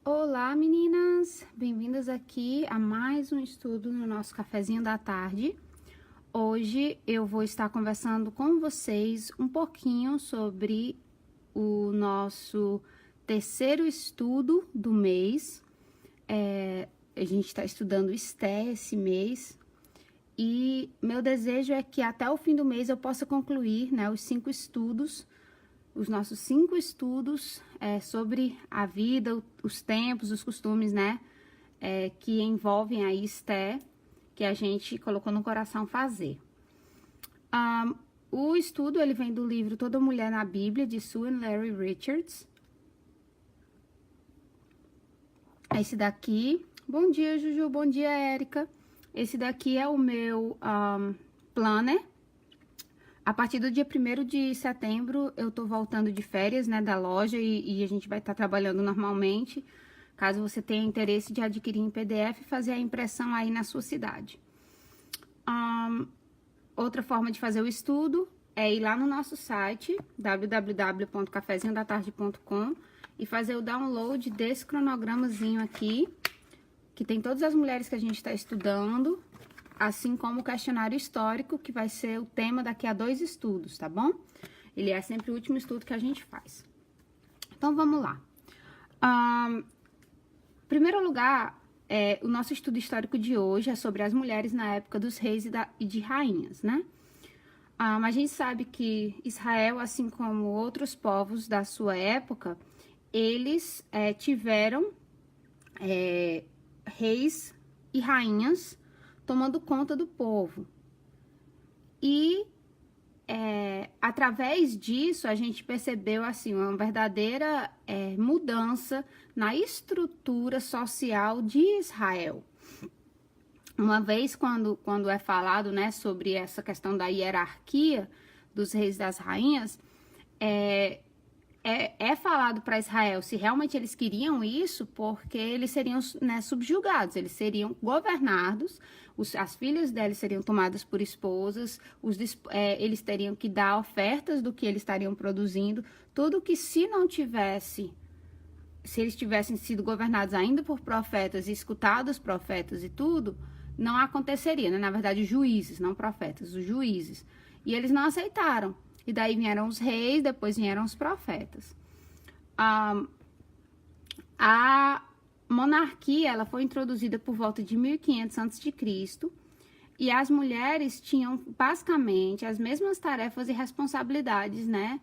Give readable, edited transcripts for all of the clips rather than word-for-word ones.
Olá, meninas! Bem-vindas aqui a mais um estudo no nosso cafezinho da tarde. Hoje eu vou estar conversando com vocês um pouquinho sobre o nosso terceiro estudo do mês. A gente está estudando Esté esse mês e meu desejo é que até o fim do mês eu possa concluir, né, os nossos 5 estudos sobre a vida, os tempos, os costumes, né, que envolvem a Esté, que a gente colocou no coração fazer. O estudo, ele vem do livro Toda Mulher na Bíblia, de Sue and Larry Richards. Esse daqui, bom dia, Juju, bom dia, Érica. Esse daqui é o meu planner. A partir do dia 1º de setembro, eu tô voltando de férias, né, da loja e a gente vai estar trabalhando normalmente. Caso você tenha interesse de adquirir em PDF e fazer a impressão aí na sua cidade. Outra forma de fazer o estudo é ir lá no nosso site, www.cafezinhodatarde.com, e fazer o download desse cronogramazinho aqui, que tem todas as mulheres que a gente está estudando, assim como o questionário histórico, que vai ser o tema daqui a 2 estudos, tá bom? Ele é sempre o último estudo que a gente faz. Então, vamos lá. Em primeiro lugar, o nosso estudo histórico de hoje é sobre as mulheres na época dos reis e de rainhas, né? A gente sabe que Israel, assim como outros povos da sua época, eles tiveram reis e rainhas tomando conta do povo. E através disso a gente percebeu assim uma verdadeira mudança na estrutura social de Israel. Uma vez quando é falado, né, sobre essa questão da hierarquia dos reis e das rainhas, é falado para Israel se realmente eles queriam isso, porque eles seriam, né, subjugados, eles seriam governados, as filhas deles seriam tomadas por esposas, eles teriam que dar ofertas do que eles estariam produzindo, tudo que se eles tivessem sido governados ainda por profetas e escutado os profetas e tudo, não aconteceria, né? Na verdade, juízes, não profetas, os juízes. E eles não aceitaram. E daí vieram os reis, depois vieram os profetas. A monarquia, ela foi introduzida por volta de 1500 a.C. E as mulheres tinham basicamente as mesmas tarefas e responsabilidades, né?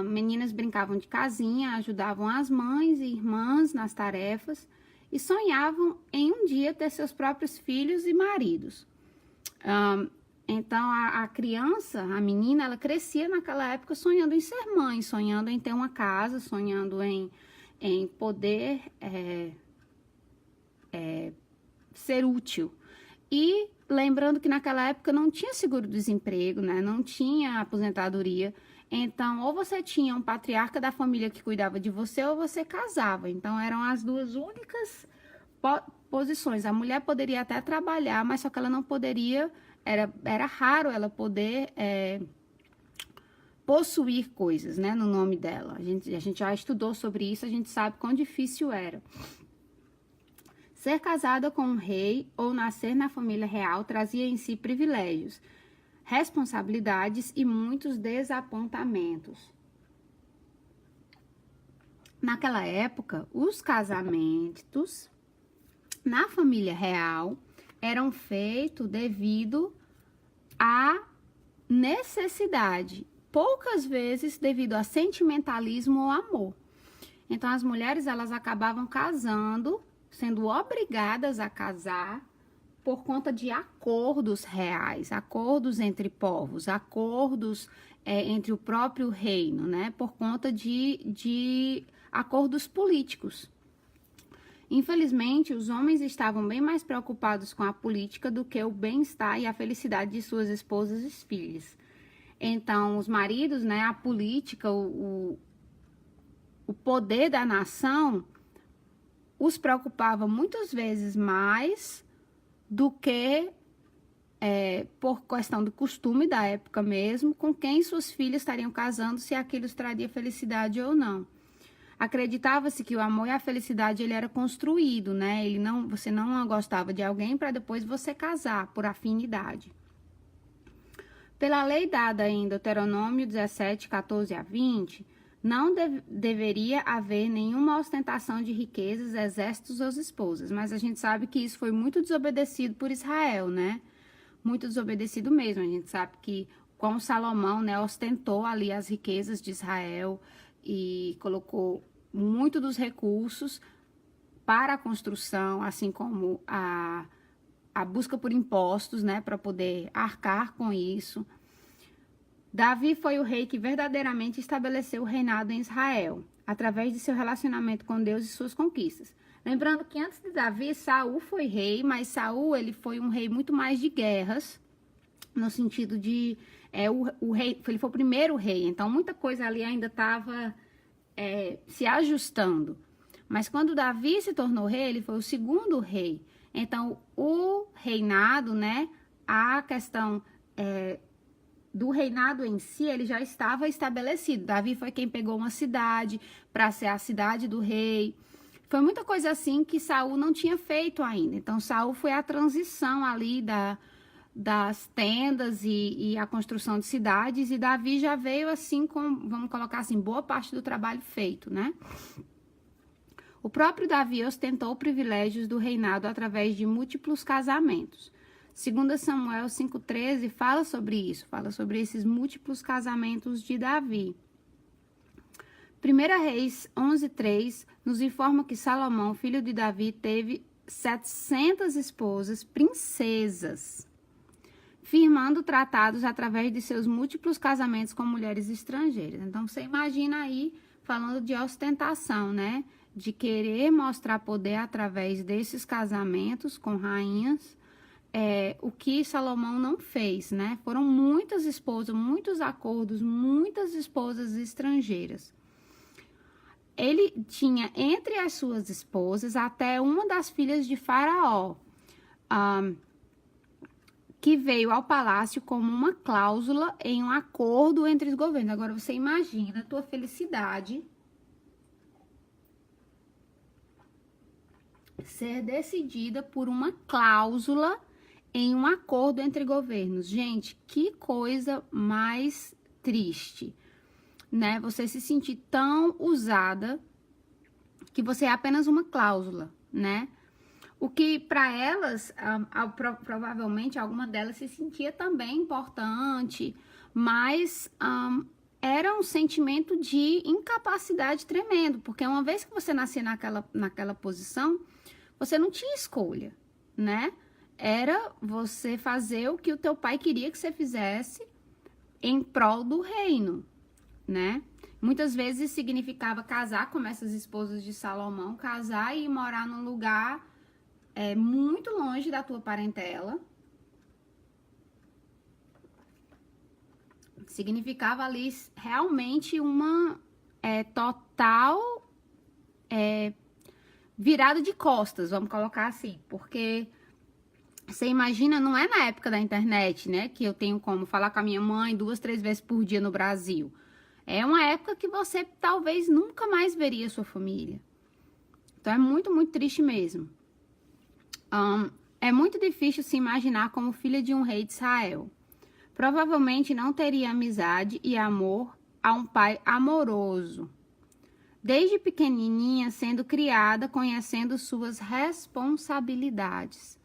Meninas brincavam de casinha, ajudavam as mães e irmãs nas tarefas e sonhavam em um dia ter seus próprios filhos e maridos. Então, a criança, a menina, ela crescia naquela época sonhando em ser mãe, sonhando em ter uma casa, sonhando em poder ser útil. E lembrando que naquela época não tinha seguro-desemprego, né? Não tinha aposentadoria. Então, ou você tinha um patriarca da família que cuidava de você, ou você casava. Então, eram as duas únicas posições. A mulher poderia até trabalhar, mas só que ela não poderia... Era raro ela poder possuir coisas, né, no nome dela. A gente já estudou sobre isso, a gente sabe quão difícil era. Ser casada com um rei ou nascer na família real trazia em si privilégios, responsabilidades e muitos desapontamentos. Naquela época, os casamentos na família real eram feitos devido à necessidade, poucas vezes devido a sentimentalismo ou amor. Então, as mulheres, elas acabavam casando, sendo obrigadas a casar por conta de acordos reais, acordos entre povos, acordos entre o próprio reino, né? Por conta de acordos políticos. Infelizmente, os homens estavam bem mais preocupados com a política do que o bem-estar e a felicidade de suas esposas e filhas. Então, os maridos, né, a política, o poder da nação, os preocupava muitas vezes mais do que, por questão do costume da época mesmo, com quem suas filhas estariam casando, se aquilo traria felicidade ou não. Acreditava-se que o amor e a felicidade ele era construído, né? Você não gostava de alguém para depois você casar por afinidade. Pela lei dada em Deuteronômio 17, 14 a 20, não deveria haver nenhuma ostentação de riquezas, exércitos ou esposas, mas a gente sabe que isso foi muito desobedecido por Israel, né? Muito desobedecido mesmo. A gente sabe que com Salomão, né, ostentou ali as riquezas de Israel e colocou muito dos recursos para a construção, assim como a busca por impostos, né, para poder arcar com isso. Davi foi o rei que verdadeiramente estabeleceu o reinado em Israel, através de seu relacionamento com Deus e suas conquistas. Lembrando que antes de Davi, Saul foi rei, mas Saul ele foi um rei muito mais de guerras, no sentido de o rei, ele foi o primeiro rei, então muita coisa ali ainda estava se ajustando. Mas quando Davi se tornou rei, ele foi o segundo rei. Então, o reinado, né, a questão do reinado em si, ele já estava estabelecido. Davi foi quem pegou uma cidade para ser a cidade do rei. Foi muita coisa assim que Saul não tinha feito ainda. Então, Saul foi a transição ali das tendas e a construção de cidades, e Davi já veio assim com, vamos colocar assim, boa parte do trabalho feito, né? O próprio Davi ostentou privilégios do reinado através de múltiplos casamentos. 2 Samuel 5,13 fala sobre isso, fala sobre esses múltiplos casamentos de Davi. 1 Reis 11,3 nos informa que Salomão, filho de Davi, teve 700 esposas, princesas, firmando tratados através de seus múltiplos casamentos com mulheres estrangeiras. Então, você imagina aí, falando de ostentação, né? De querer mostrar poder através desses casamentos com rainhas, o que Salomão não fez, né? Foram muitas esposas, muitos acordos, muitas esposas estrangeiras. Ele tinha entre as suas esposas até uma das filhas de Faraó, que veio ao palácio como uma cláusula em um acordo entre os governos. Agora, você imagina a tua felicidade ser decidida por uma cláusula em um acordo entre governos. Gente, que coisa mais triste, né? Você se sentir tão usada que você é apenas uma cláusula, né? O que para elas, provavelmente alguma delas se sentia também importante, mas era um sentimento de incapacidade tremendo, porque uma vez que você nascia naquela posição, você não tinha escolha, né? Era você fazer o que o teu pai queria que você fizesse em prol do reino, né? Muitas vezes significava casar, como essas esposas de Salomão, casar e morar num lugar muito longe da tua parentela. Significava ali realmente uma total virada de costas, vamos colocar assim, porque você imagina, não é na época da internet, né, que eu tenho como falar com a minha mãe 2, 3 vezes por dia no Brasil. É uma época que você talvez nunca mais veria sua família. Então é muito, muito triste mesmo. É muito difícil se imaginar como filha de um rei de Israel. Provavelmente não teria amizade e amor a um pai amoroso. Desde pequenininha, sendo criada, conhecendo suas responsabilidades.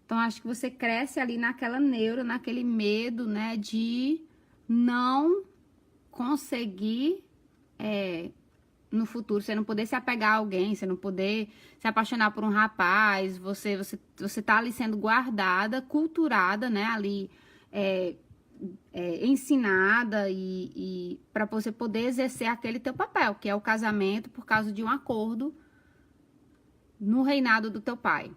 Então, acho que você cresce ali naquela neura, naquele medo, né, de não conseguir, no futuro, você não poder se apegar a alguém, você não poder se apaixonar por um rapaz, você tá ali sendo guardada, culturada, né, ali, ensinada e para você poder exercer aquele teu papel, que é o casamento por causa de um acordo no reinado do teu pai.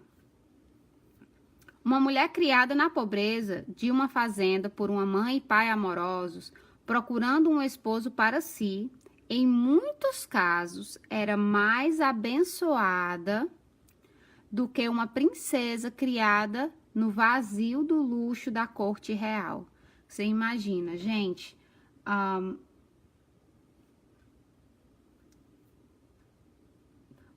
Uma mulher criada na pobreza de uma fazenda por uma mãe e pai amorosos, procurando um esposo para si, em muitos casos era mais abençoada do que uma princesa criada no vazio do luxo da corte real. Você imagina, gente,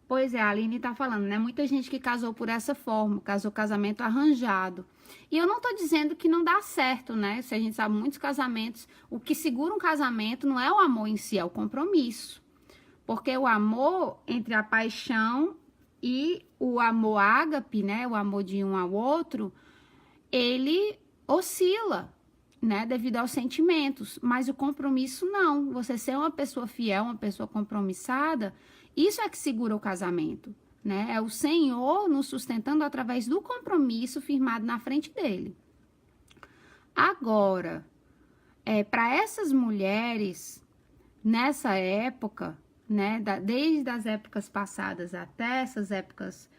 Pois é, a Aline tá falando, né? Muita gente que casou por essa forma, casou casamento arranjado. E eu não tô dizendo que não dá certo, né? Se a gente sabe, muitos casamentos, o que segura um casamento não é o amor em si, é o compromisso. Porque o amor entre a paixão e o amor ágape, né? O amor de um ao outro, ele oscila, né? Devido aos sentimentos. Mas o compromisso não. Você ser uma pessoa fiel, uma pessoa compromissada, isso é que segura o casamento, né? É o Senhor nos sustentando através do compromisso firmado na frente dele. Agora, para essas mulheres, nessa época, né, desde as épocas passadas até essas épocas,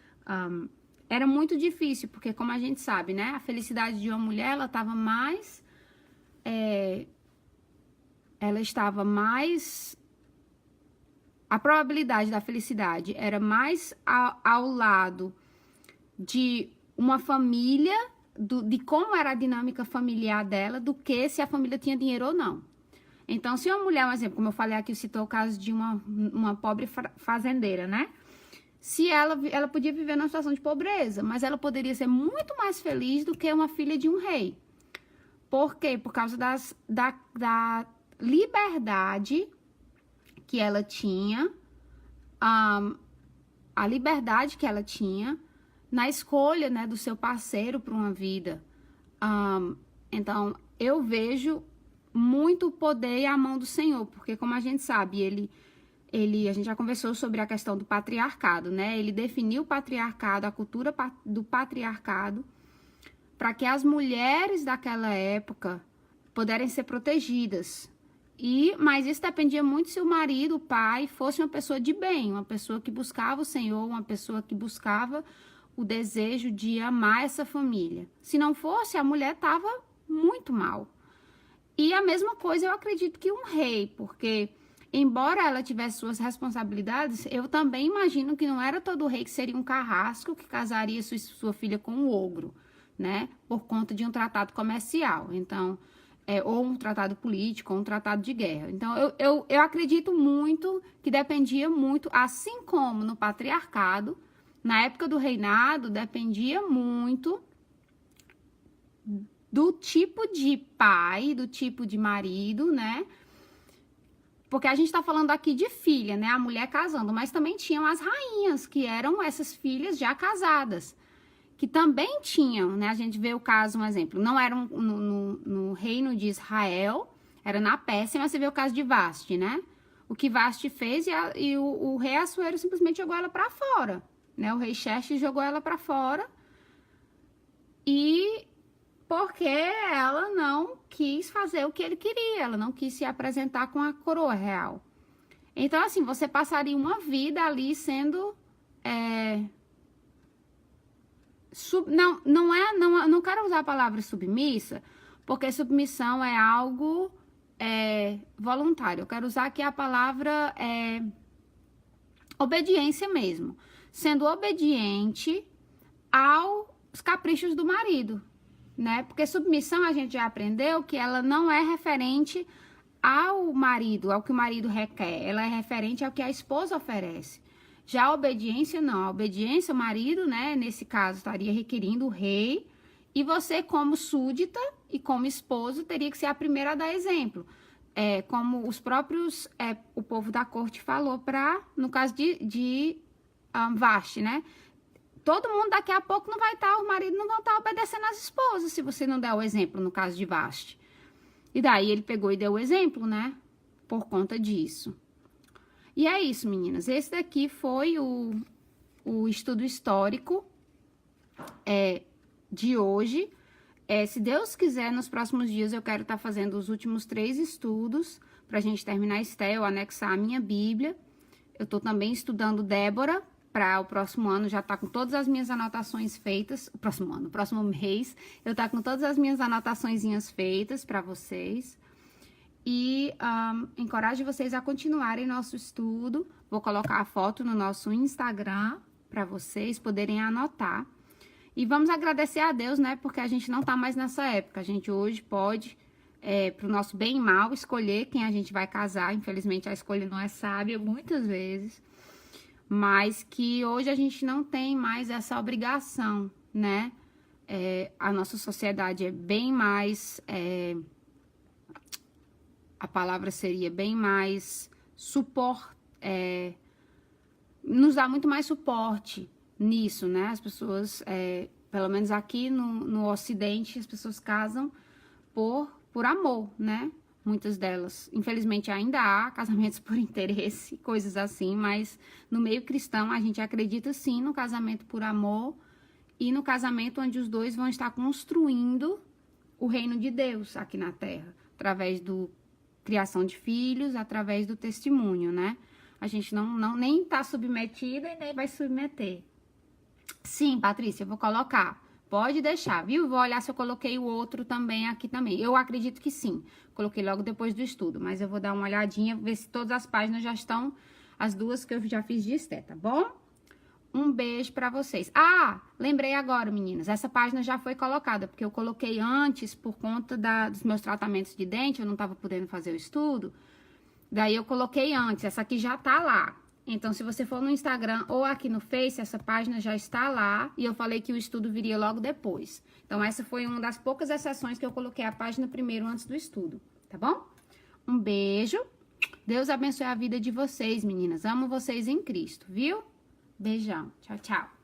era muito difícil, porque como a gente sabe, né, a felicidade de uma mulher, a probabilidade da felicidade era mais ao lado de uma família, de como era a dinâmica familiar dela, do que se a família tinha dinheiro ou não. Então, se uma mulher, um exemplo, como eu falei aqui, eu citou o caso de uma pobre fazendeira, né? Se ela podia viver numa situação de pobreza, mas ela poderia ser muito mais feliz do que uma filha de um rei. Por quê? Por causa da liberdade que ela tinha, a liberdade que ela tinha na escolha, né, do seu parceiro para uma vida. Então, eu vejo muito o poder e a mão do Senhor, porque como a gente sabe, a gente já conversou sobre a questão do patriarcado, né? Ele definiu o patriarcado, a cultura do patriarcado, para que as mulheres daquela época pudessem ser protegidas. Mas isso dependia muito se o marido, o pai, fosse uma pessoa de bem, uma pessoa que buscava o Senhor, uma pessoa que buscava o desejo de amar essa família. Se não fosse, a mulher estava muito mal. E a mesma coisa eu acredito que um rei, porque embora ela tivesse suas responsabilidades, eu também imagino que não era todo rei que seria um carrasco que casaria sua filha com um ogro, né? Por conta de um tratado comercial. Então, ou um tratado político, ou um tratado de guerra. Então, eu acredito muito que dependia muito, assim como no patriarcado, na época do reinado, dependia muito do tipo de pai, do tipo de marido, né? Porque a gente tá falando aqui de filha, né? A mulher casando, mas também tinham as rainhas, que eram essas filhas já casadas, que também tinham, né? A gente vê o caso, um exemplo, não era no reino de Israel, era na Pérsia, mas você vê o caso de Vasti, né? O que Vasti fez e o rei Assuero simplesmente jogou ela para fora, né? O rei Xerxes jogou ela para fora e porque ela não quis fazer o que ele queria, ela não quis se apresentar com a coroa real. Então, assim, você passaria uma vida ali sendo... não quero usar a palavra submissa, porque submissão é algo voluntário. Eu quero usar aqui a palavra obediência mesmo. Sendo obediente aos caprichos do marido, né? Porque submissão a gente já aprendeu que ela não é referente ao marido, ao que o marido requer. Ela é referente ao que a esposa oferece. Já a obediência, não. A obediência, o marido, né, nesse caso, estaria requerindo o rei, e você, como súdita e como esposo, teria que ser a primeira a dar exemplo. Como os próprios, o povo da corte falou no caso de Vasti, né? Todo mundo daqui a pouco não vai estar, os maridos não vão estar obedecendo às esposas, se você não der o exemplo, no caso de Vasti. E daí ele pegou e deu o exemplo, né? Por conta disso. E é isso, meninas. Esse daqui foi o estudo histórico de hoje. Se Deus quiser, nos próximos dias eu quero estar fazendo os últimos 3 estudos para a gente terminar Esté, eu anexar a minha Bíblia. Eu estou também estudando Débora para o próximo ano, já tá com todas as minhas anotações feitas. O próximo mês, eu tá com todas as minhas anotaçõezinhas feitas para vocês. E encorajo vocês a continuarem nosso estudo. Vou colocar a foto no nosso Instagram para vocês poderem anotar. E vamos agradecer a Deus, né? Porque a gente não tá mais nessa época. A gente hoje pode, pro nosso bem e mal, escolher quem a gente vai casar. Infelizmente, a escolha não é sábia muitas vezes. mas que hoje a gente não tem mais essa obrigação, né? A nossa sociedade é bem mais, a palavra seria bem mais nos dá muito mais suporte nisso, né? As pessoas, pelo menos aqui no Ocidente, as pessoas casam por amor, né? Muitas delas. Infelizmente, ainda há casamentos por interesse, coisas assim, mas no meio cristão a gente acredita sim no casamento por amor e no casamento onde os dois vão estar construindo o reino de Deus aqui na Terra, através do criação de filhos, através do testemunho, né? A gente nem tá submetida e nem vai submeter. Sim, Patrícia, eu vou colocar. Pode deixar, viu? Vou olhar se eu coloquei o outro também aqui também. Eu acredito que sim. Coloquei logo depois do estudo, mas eu vou dar uma olhadinha, ver se todas as páginas já estão, as duas que eu já fiz de Esté, tá bom? Um beijo pra vocês. Ah, lembrei agora, meninas, essa página já foi colocada, porque eu coloquei antes por conta dos meus tratamentos de dente, eu não tava podendo fazer o estudo. Daí eu coloquei antes, essa aqui já tá lá. Então, se você for no Instagram ou aqui no Face, essa página já está lá. E eu falei que o estudo viria logo depois. Então, essa foi uma das poucas exceções que eu coloquei a página primeiro antes do estudo, tá bom? Um beijo. Deus abençoe a vida de vocês, meninas. Amo vocês em Cristo, viu? Beijão. Tchau, tchau.